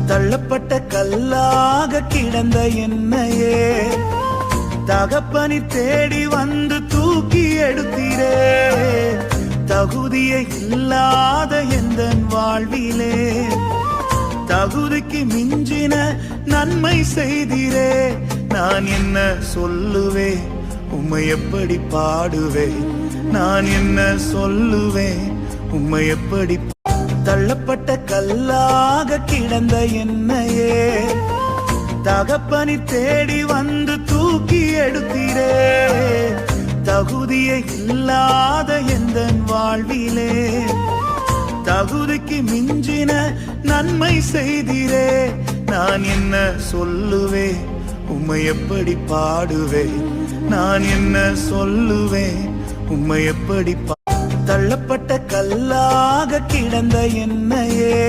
தள்ளப்பட்ட கல்லாக கிடந்த என்னையே தகப்பனி தேடி வந்து தூக்கி எடுத்தீரே. தகுதியை இல்லாத எந்த வாழ்விலே தகுதிக்கு மிஞ்சின நன்மை செய்தீரே. நான் என்ன சொல்லுவேன், உம்மை எப்படி பாடுவேன்? நான் என்ன சொல்லுவேன், உம்மை எப்படி? தள்ளப்பட்ட கல்லாக கிடந்த என்னையே தகப்பனி தேடி வந்து தூக்கி எடுத்தீரே. தகுதியை இல்லாத எந்த வாழ்விலே தகுதிக்கு மிஞ்சின நன்மை செய்தீரே. நான் என்ன சொல்லுவேன், உம்மை எப்படி பாடுவேன்? நான் என்ன சொல்லுவேன், உம்மை எப்படி? தள்ளப்பட்ட கல்லாக கிடந்த என்னையே